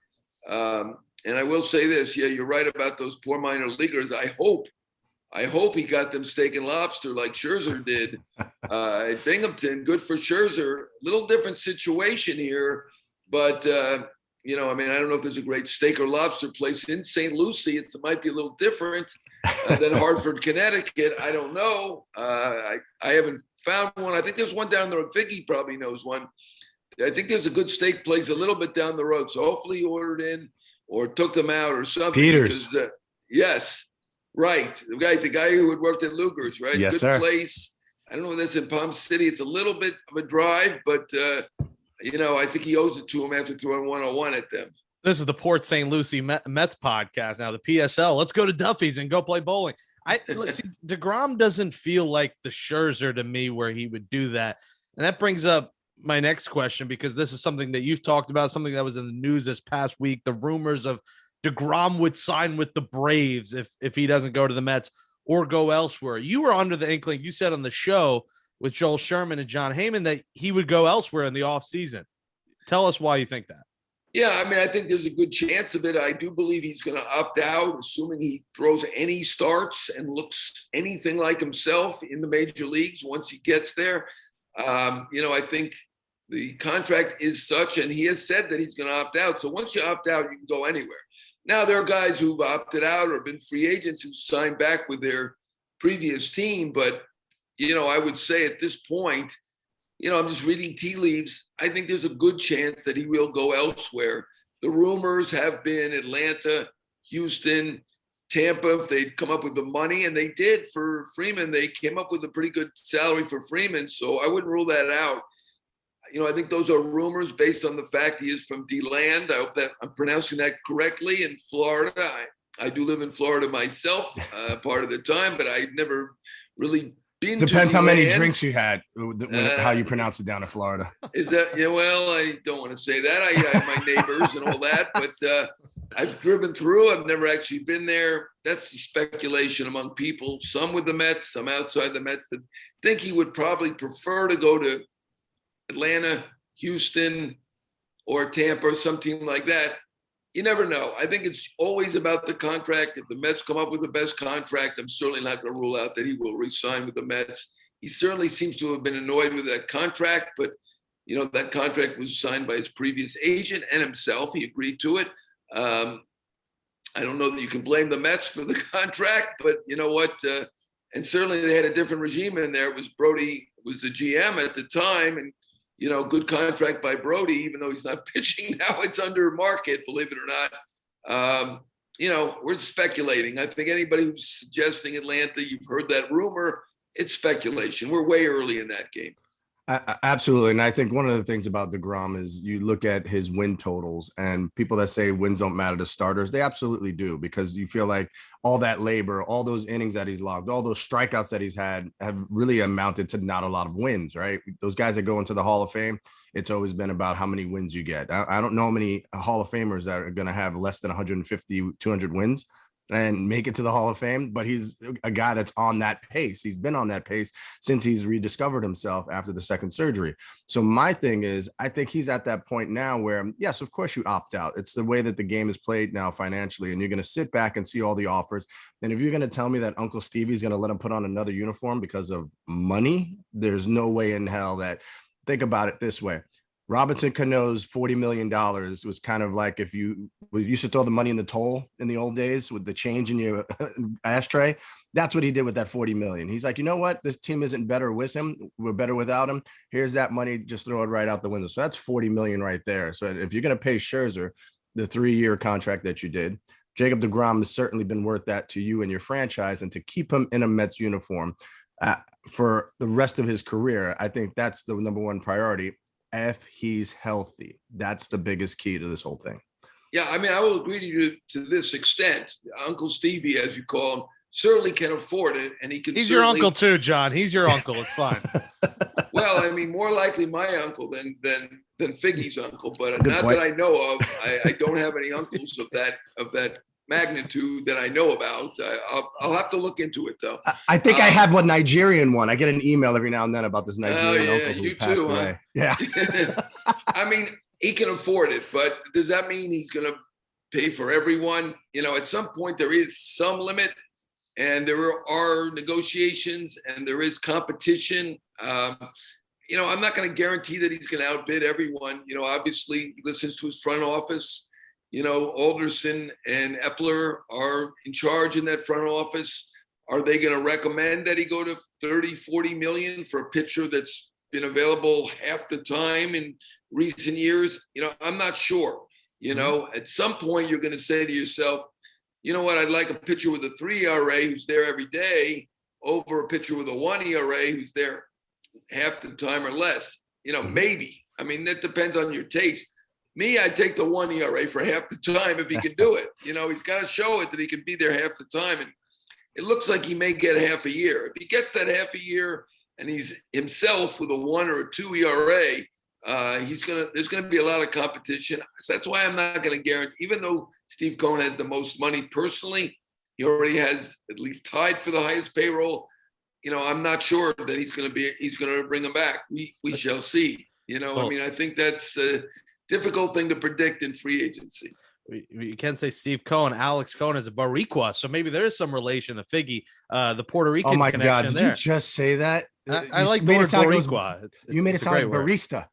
And I will say this, you're right about those poor minor leaguers. I hope he got them steak and lobster like Scherzer did at Binghamton. Good for Scherzer. Little different situation here, but I don't know if there's a great steak or lobster place in St. Lucie. It might be a little different than Hartford, Connecticut. I don't know. I haven't found one. I think there's one down the road. Figgy probably knows one. I think there's a good steak place a little bit down the road. So hopefully he ordered in or took them out or something. Peters. Because, yes, right. The guy who had worked at Luger's, right? Yes, good sir. Place. I don't know if that's in Palm City. It's a little bit of a drive, but I think he owes it to him after throwing 101 at them. This is the Port St. Lucie Mets podcast. Now the PSL. Let's go to Duffy's and go play bowling. See, deGrom doesn't feel like the Scherzer to me where he would do that. And that brings up my next question, because this is something that you've talked about, something that was in the news this past week, the rumors of deGrom would sign with the Braves if he doesn't go to the Mets or go elsewhere. You were under the inkling, you said on the show with Joel Sherman and Jon Heyman, that he would go elsewhere in the offseason. Tell us why you think that. Yeah, I think there's a good chance of it. I do believe he's going to opt out, assuming he throws any starts and looks anything like himself in the major leagues once he gets there. I think the contract is such, and he has said that he's going to opt out. So once you opt out, you can go anywhere. Now, there are guys who've opted out or been free agents who signed back with their previous team. But, I would say at this point, I'm just reading tea leaves. I think there's a good chance that he will go elsewhere. The rumors have been Atlanta, Houston, Tampa, if they'd come up with the money, and they did for Freeman. They came up with a pretty good salary for Freeman, so I wouldn't rule that out. I think those are rumors based on the fact he is from D-Land. I hope that I'm pronouncing that correctly. In Florida, I do live in Florida myself part of the time, but I've never really been. Depends how many drinks you had, how you pronounce it down in Florida. Is that, well, I don't want to say that. I have my neighbors and all that, but I've driven through. I've never actually been there. That's the speculation among people, some with the Mets, some outside the Mets, that think he would probably prefer to go to Atlanta, Houston, or Tampa, or some team like that. You never know. I think it's always about the contract. If the Mets come up with the best contract, I'm certainly not going to rule out that he will re-sign with the Mets. He certainly seems to have been annoyed with that contract, but that contract was signed by his previous agent and himself. He agreed to it. I don't know that you can blame the Mets for the contract, but you know what? And certainly they had a different regime in there. It was Brody was the GM at the time, and good contract by Brody, even though he's not pitching now. It's under market, believe it or not. We're speculating. I think anybody who's suggesting Atlanta, you've heard that rumor, it's speculation. We're way early in that game. Absolutely. And I think one of the things about deGrom is you look at his win totals, and people that say wins don't matter to starters, they absolutely do, because you feel like all that labor, all those innings that he's logged, all those strikeouts that he's had have really amounted to not a lot of wins, right? Those guys that go into the Hall of Fame, it's always been about how many wins you get. I don't know many Hall of Famers that are going to have less than 150, 200 wins and make it to the Hall of Fame, but he's a guy that's on that pace. He's been on that pace since he's rediscovered himself after the second surgery. So my thing is, I think he's at that point now where, yes, of course you opt out. It's the way that the game is played now financially, and you're going to sit back and see all the offers. And if you're going to tell me that Uncle Stevie's going to let him put on another uniform because of money, there's no way in hell that. Think about it this way. Robinson Cano's $40 million was kind of like if you used to throw the money in the toll in the old days with the change in your ashtray. That's what he did with that $40 million. He's like, you know what? This team isn't better with him. We're better without him. Here's that money. Just throw it right out the window. So that's $40 million right there. So if you're going to pay Scherzer the 3-year contract that you did, Jacob deGrom has certainly been worth that to you and your franchise, and to keep him in a Mets uniform for the rest of his career. I think that's the number one priority. If he's healthy, that's the biggest key to this whole thing. Yeah, I mean, I will agree to you to this extent. Uncle Stevie, as you call him, certainly can afford it, and he can. He's your uncle too, John. He's your uncle. It's fine. Well, I mean, more likely my uncle than Figgy's uncle, but Good not point. that I know of. I don't have any uncles of that magnitude that I know about. I'll have to look into it though. I think I have one Nigerian one. I get an email every now and then about this Nigerian yeah, uncle who you passed too, away. huh? Yeah. I mean, he can afford it, but does that mean he's going to pay for everyone? You know, at some point there is some limit, and there are negotiations, and there is competition. You know, I'm not going to guarantee that he's going to outbid everyone. You know, obviously he listens to his front office. You know, Alderson and Epler are in charge in that front office. Are they going to recommend that he go to 30, 40 million for a pitcher that's been available half the time in recent years? You know, I'm not sure. You know, at some point you're going to say to yourself, you know what, I'd like a pitcher with a 3 ERA who's there every day over a pitcher with a 1 ERA who's there half the time or less. You know, maybe. I mean, that depends on your taste. Me, I'd take the 1 ERA for half the time if he can do it. You know, he's got to show it that he can be there half the time. And it looks like he may get half a year. If he gets that half a year and he's himself with a 1 or a 2 ERA, there's going to be a lot of competition. So that's why I'm not going to guarantee, even though Steve Cohen has the most money personally, he already has at least tied for the highest payroll. You know, I'm not sure that he's going to bring him back. We shall see. You know, I mean, I think that's a difficult thing to predict in free agency. You can say Steve Cohen, Alex Cohen is a Boricua, so maybe there is some relation to Figgy, the Puerto Rican Oh my God! connection Did there. you just say that? I like the word Boricua. You made it sound like barista.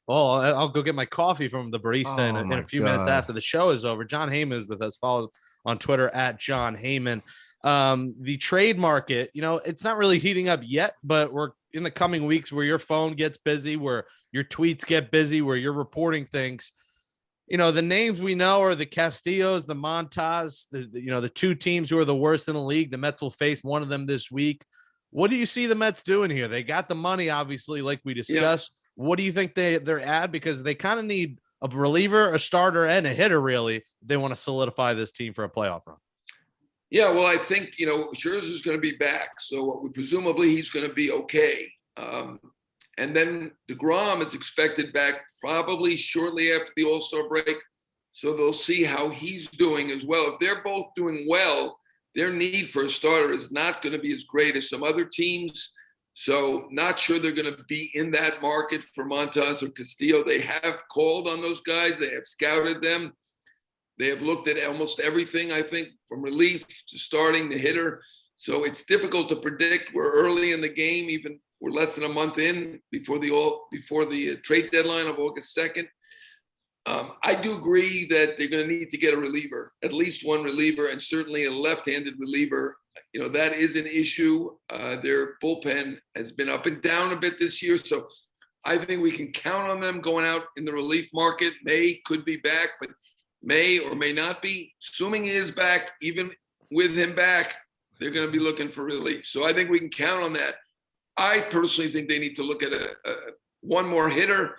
Well, I'll go get my coffee from the barista in a few minutes after the show is over. Jon Heyman is with us. Follow on Twitter at Jon Heyman. The trade market, you know, it's not really heating up yet, but we're in the coming weeks where your phone gets busy, where your tweets get busy, where you're reporting things. You know, the names we know are the Castillos, the Montas, the two teams who are the worst in the league. The Mets will face one of them this week. What do you see the Mets doing here? They got the money, obviously, like we discussed. Yeah. What do you think they're at? Because they kind of need a reliever, a starter, and a hitter, really. They want to solidify this team for a playoff run. Yeah, well, I think, you know, Scherzer's going to be back. So presumably he's going to be okay. And then deGrom is expected back probably shortly after the All-Star break. So they'll see how he's doing as well. If they're both doing well, their need for a starter is not going to be as great as some other teams. So not sure they're going to be in that market for Montas or Castillo. They have called on those guys. They have scouted them. They have looked at almost everything, I think, from relief to starting to hitter. So it's difficult to predict. We're early in the game, even we're less than a month in before the trade deadline of August 2nd. I do agree that they're going to need to get a reliever, at least one reliever, and certainly a left-handed reliever. You know, that is an issue. Their bullpen has been up and down a bit this year. So I think we can count on them going out in the relief market. May could be back, but may or may not be. Assuming he is back, even with him back, they're going to be looking for relief. So I think we can count on that. I personally think they need to look at one more hitter.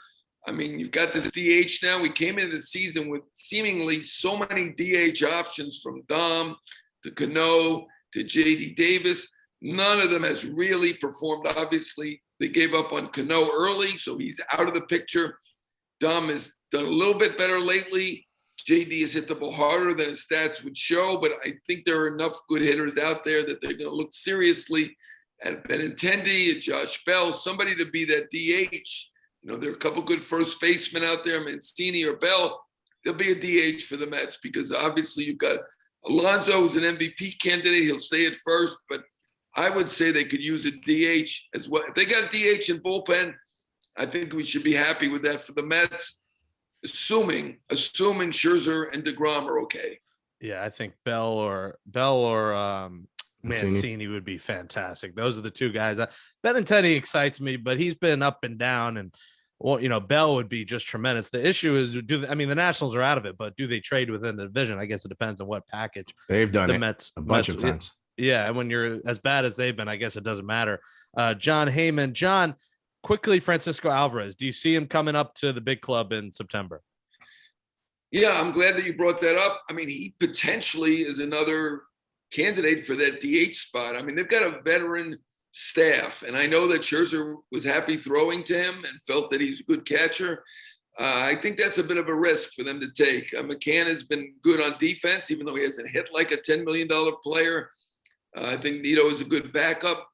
I mean, you've got this DH now. We came into the season with seemingly so many DH options, from Dom to Cano to JD Davis. None of them has really performed. Obviously, they gave up on Cano early, so he's out of the picture. Dom has done a little bit better lately. JD has hit the ball harder than his stats would show, but I think there are enough good hitters out there that they're going to look seriously at Benintendi, at Josh Bell, somebody to be that DH. You know, there are a couple good first basemen out there, Mancini or Bell. There'll be a DH for the Mets because obviously you've got Alonso, who's an MVP candidate. He'll stay at first, but I would say they could use a DH as well. If they got a DH in bullpen, I think we should be happy with that for the Mets, assuming Scherzer and deGrom are okay. Yeah, I think Bell or Mancini would be fantastic. Those are the two guys. Benintendi excites me, but he's been up and down. And, well, you know, Bell would be just tremendous. The issue is, the Nationals are out of it, but do they trade within the division? I guess it depends on what package. They've done the it Mets, a bunch of times. Yeah, and when you're as bad as they've been, I guess it doesn't matter. Jon Heyman. John, quickly, Francisco Alvarez. Do you see him coming up to the big club in September? Yeah, I'm glad that you brought that up. I mean, he potentially is another candidate for that DH spot. I mean, they've got a veteran staff, and I know that Scherzer was happy throwing to him and felt that he's a good catcher. I think that's a bit of a risk for them to take. McCann has been good on defense, even though he hasn't hit like a $10 million player. I think Nito is a good backup.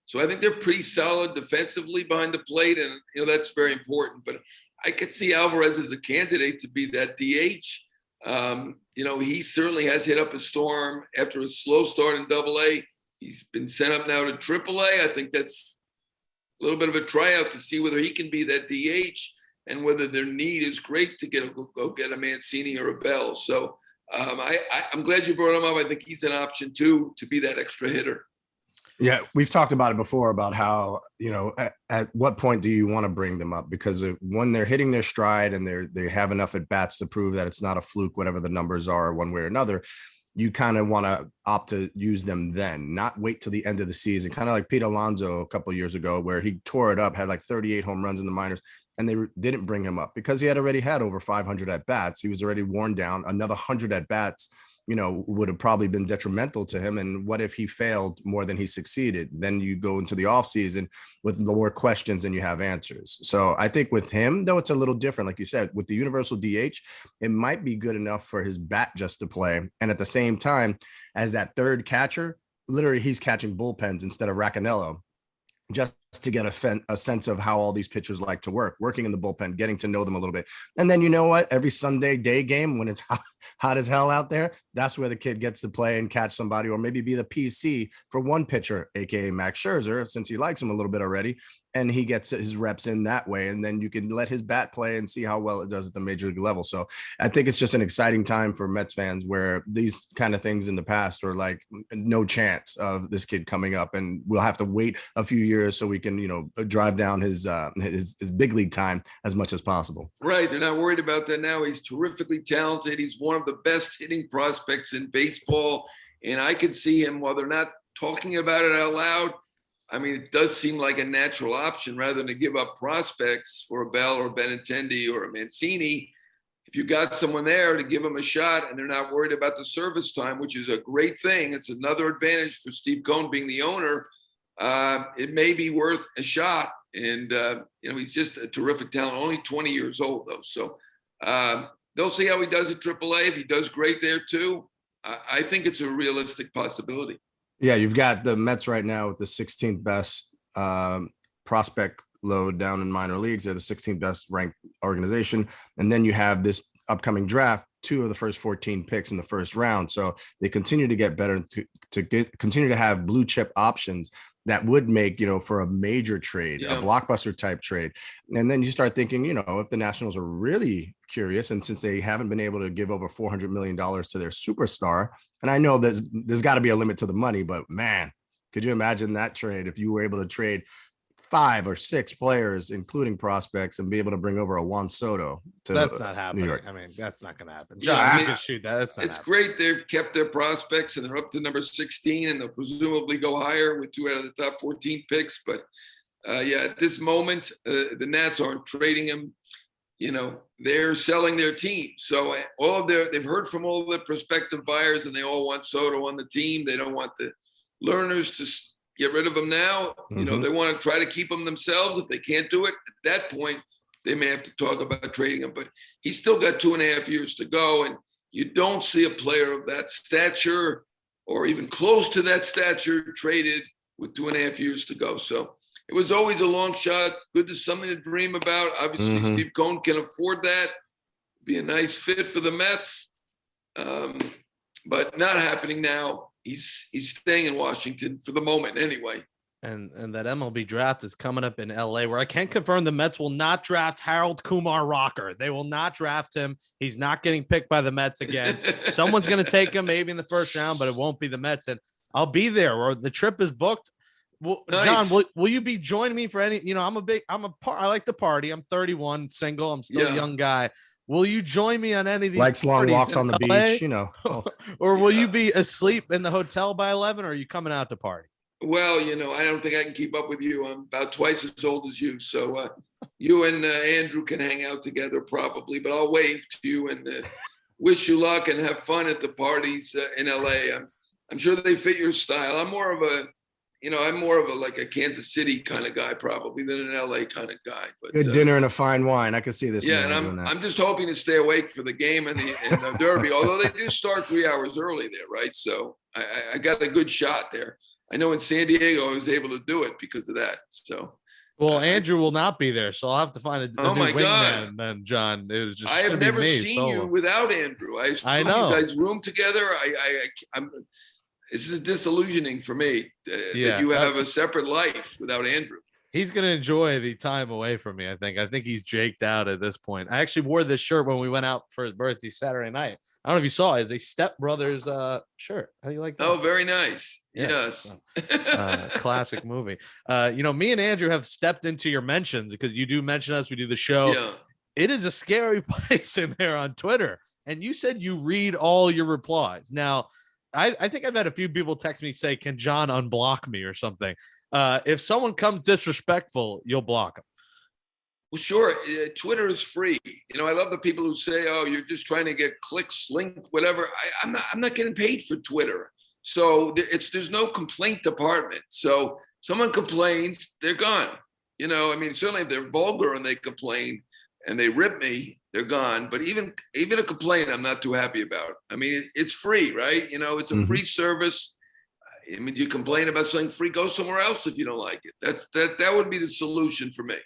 So I think they're pretty solid defensively behind the plate, and that's very important. But I could see Alvarez as a candidate to be that DH. He certainly has hit up a storm after a slow start in AA. He's been sent up now to AAA. I think that's a little bit of a tryout to see whether he can be that DH and whether their need is great to go get a Mancini or a Bell. So I'm glad you brought him up. I think he's an option too, to be that extra hitter. Yeah, we've talked about it before about how, at what point do you want to bring them up? Because when they're hitting their stride and they have enough at bats to prove that it's not a fluke, whatever the numbers are, one way or another, you kind of want to opt to use them then, not wait till the end of the season. Kind of like Pete Alonso a couple of years ago, where he tore it up, had like 38 home runs in the minors, and they didn't bring him up because he had already had over 500 at bats. He was already worn down. Another 100 at bats would have probably been detrimental to him. And what if he failed more than he succeeded? Then you go into the offseason with more questions than you have answers. So I think with him, though, it's a little different. Like you said, with the universal DH, it might be good enough for his bat just to play. And at the same time, as that third catcher, literally he's catching bullpens instead of Racanello, just to get a sense of how all these pitchers like to working in the bullpen, getting to know them a little bit. And then, every Sunday day game, when it's hot as hell out there, that's where the kid gets to play and catch somebody, or maybe be the PC for one pitcher, aka Max Scherzer, since he likes him a little bit already, and he gets his reps in that way. And then you can let his bat play and see how well it does at the major league level. So I think it's just an exciting time for Mets fans, where these kind of things in the past are like no chance of this kid coming up, and we'll have to wait a few years so we can, drive down his big league time as much as possible. Right. They're not worried about that now. He's terrifically talented. He's one of the best hitting prospects in baseball. And I could see him, while they're not talking about it out loud, I mean, it does seem like a natural option rather than to give up prospects for a Bell or Benintendi or a Mancini. If you got someone there to give them a shot and they're not worried about the service time, which is a great thing. It's another advantage for Steve Cohen being the owner. It may be worth a shot. And, he's just a terrific talent, only 20 years old, though. So they'll see how he does at AAA. If he does great there, too, I think it's a realistic possibility. Yeah, you've got the Mets right now with the 16th best prospect load down in minor leagues. They're the 16th best ranked organization. And then you have this upcoming draft, 2 of the first 14 picks in the first round. So they continue to get better to continue to have blue chip options that would make, for a major trade, a blockbuster type trade. And then you start thinking, if the Nationals are really curious, and since they haven't been able to give over $400 million to their superstar, and I know there's got to be a limit to the money, but man, could you imagine that trade if you were able to trade 5 or 6 players, including prospects, and be able to bring over a Juan Soto to That's not happening. New York. I mean, that's not going to happen. Yeah, John, I you mean, can shoot that. That's not It's happening. great they've kept their prospects and they're up to number 16 and they'll presumably go higher with 2 out of the top 14 picks. But at this moment, the Nats aren't trading him. They're selling their team. So they've heard from all of the prospective buyers and they all want Soto on the team. They don't want the learners to get rid of him now. Mm-hmm. They want to try to keep him themselves. If they can't do it at that point, they may have to talk about trading him, but he's still got 2.5 years to go. And you don't see a player of that stature or even close to that stature traded with 2.5 years to go. So it was always a long shot. Good to something to dream about. Obviously, Steve Cohen can afford that. Be a nice fit for the Mets, but not happening now. He's staying in Washington for the moment anyway. And that MLB draft is coming up in LA, where I can confirm the Mets will not draft Harold Kumar Rocker. They will not draft him. He's not getting picked by the Mets again. Someone's going to take him maybe in the first round, but it won't be the Mets. And I'll be there, or the trip is booked. Well, Nice. John, will you be joining me for any? I like to party. I'm 31, single. I'm still a young guy. Will you join me on any of these? Likes long walks on the LA? beach, Or will you be asleep in the hotel by 11? Or are you coming out to party? Well, I don't think I can keep up with you. I'm about twice as old as you. So you and Andrew can hang out together probably, but I'll wave to you and wish you luck and have fun at the parties in LA. I'm sure they fit your style. I'm more of a like a Kansas City kind of guy probably than an LA kind of guy. But good dinner and a fine wine. I could see this. Yeah, and I'm just hoping to stay awake for the game and the Derby, although they do start 3 hours early there, right? So I got a good shot there. I know in San Diego I was able to do it because of that. So, well, Andrew will not be there, so I'll have to find a new wingman. Then, John, it was just. I have never seen you without Andrew. I know you guys room together. I'm. This is disillusioning for me that you have a separate life without Andrew. He's going to enjoy the time away from me. I think he's jaked out at this point. I actually wore this shirt when we went out for his birthday Saturday night. I don't know if you saw it. It's a Step Brothers shirt. How do you like that? Oh, very nice. Yes. Classic movie. Me and Andrew have stepped into your mentions because you do mention us. We do the show. Yeah. It is a scary place in there on Twitter. And you said you read all your replies. Now, I think I've had a few people text me say, can John unblock me or something? If someone comes disrespectful, you'll block them. Well, sure. Twitter is free. I love the people who say, oh, you're just trying to get clicks, link, whatever. I'm not getting paid for Twitter. So there's no complaint department. So someone complains, they're gone. Certainly if they're vulgar and they complain and they rip me, they're gone. But even a complaint, I'm not too happy about. It's free, right? It's a free service. You complain about something free, go somewhere else if you don't like it. That would be the solution for me.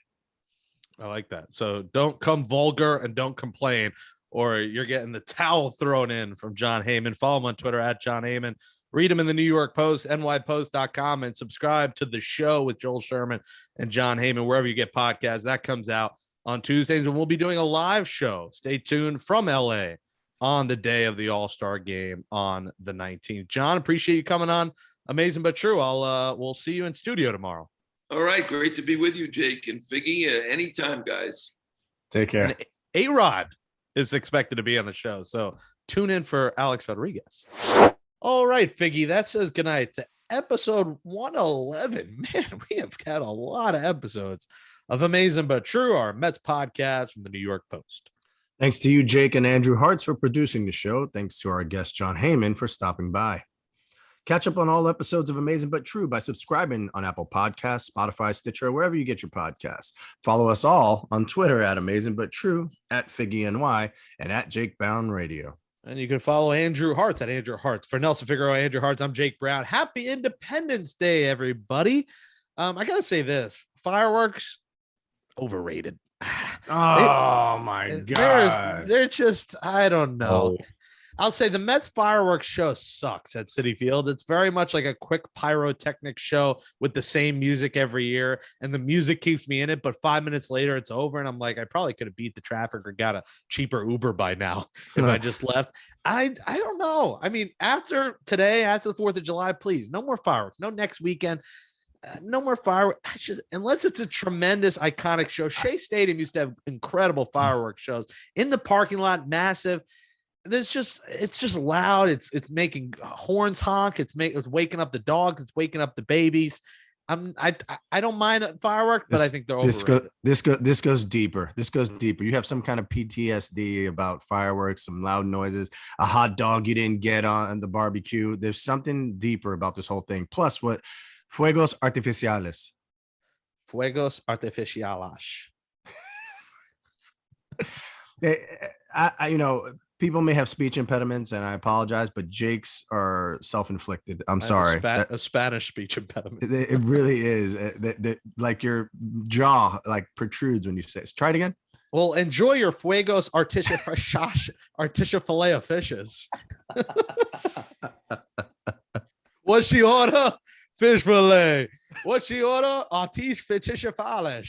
I like that. So don't come vulgar and don't complain, or you're getting the towel thrown in from Jon Heyman. Follow him on Twitter at Jon Heyman. Read him in the New York Post, nypost.com, and subscribe to the show with Joel Sherman and Jon Heyman, wherever you get podcasts. That comes out on Tuesdays, and we'll be doing a live show. Stay tuned from LA on the day of the All-Star game on the 19th. John, appreciate you coming on Amazing But True. We'll see you in studio tomorrow. All right. Great to be with you, Jake and Figgy. Anytime, guys. Take care. And A-Rod is expected to be on the show, so tune in for Alex Rodriguez. All right, Figgy, that says goodnight to episode 111. Man, we have had a lot of episodes of Amazing But True, our Mets podcast from the New York Post. Thanks to you, Jake and Andrew Hartz, for producing the show. Thanks to our guest, Jon Heyman, for stopping by. Catch up on all episodes of Amazing But True by subscribing on Apple Podcasts, Spotify, Stitcher, wherever you get your podcasts. Follow us all on Twitter at Amazing But True, at FiggyNY, and at Jake Brown Radio. And you can follow Andrew Hartz at Andrew Hartz. For Nelson Figueroa, Andrew Hartz, I'm Jake Brown. Happy Independence Day, everybody. I got to say this. Fireworks, overrated. Oh, my God. They're just, I don't know. I'll say the Mets fireworks show sucks at Citi Field. It's very much like a quick pyrotechnic show with the same music every year. And the music keeps me in it. But 5 minutes later, it's over. And I'm like, I probably could have beat the traffic or got a cheaper Uber by now if I just left. I don't know. After today, after the 4th of July, please, no more fireworks. No next weekend. No more fireworks. Unless it's a tremendous, iconic show. Shea Stadium used to have incredible fireworks shows in the parking lot, massive. It's just loud. It's making horns honk. It's waking up the dogs. It's waking up the babies. I don't mind fireworks, but I think they're overrated. This goes deeper. This goes deeper. You have some kind of PTSD about fireworks, some loud noises, a hot dog you didn't get on the barbecue. There's something deeper about this whole thing. Plus, what fuegos artificiales? Fuegos artificiales. People may have speech impediments, and I apologize, but Jake's are self-inflicted. I'm sorry. A Spanish speech impediment. It really is. Like your jaw like protrudes when you say it. Try it again. Well, enjoy your Fuegos Articia filet of fishes. What she order? Fish fillet. What she order? Articia filet.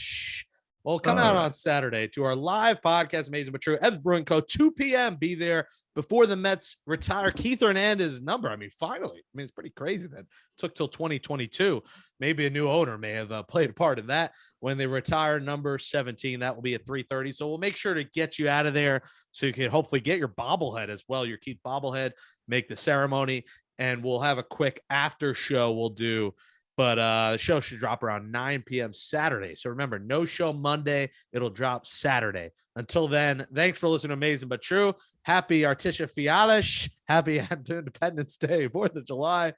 Well, come out on Saturday to our live podcast, Amazin But True, Ev's Brewing Co. 2 p.m. Be there before the Mets retire Keith Hernandez's number. I mean, finally. I mean, it's pretty crazy that it took till 2022. Maybe a new owner may have played a part in that. When they retire number 17, that will be at 3:30. So we'll make sure to get you out of there so you can hopefully get your bobblehead as well, your Keith bobblehead, make the ceremony, and we'll have a quick after show we'll do. But the show should drop around 9 p.m. Saturday. So remember, no show Monday. It'll drop Saturday. Until then, thanks for listening to Amazin But True. Happy Articia Fialish. Happy Independence Day, 4th of July.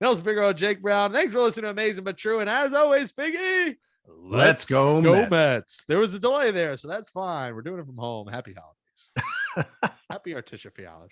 Nelson Figueroa, Jake Brown. Thanks for listening to Amazin But True. And as always, Figgy, let's go Mets. There was a delay there, so that's fine. We're doing it from home. Happy holidays. Happy Articia Fialish.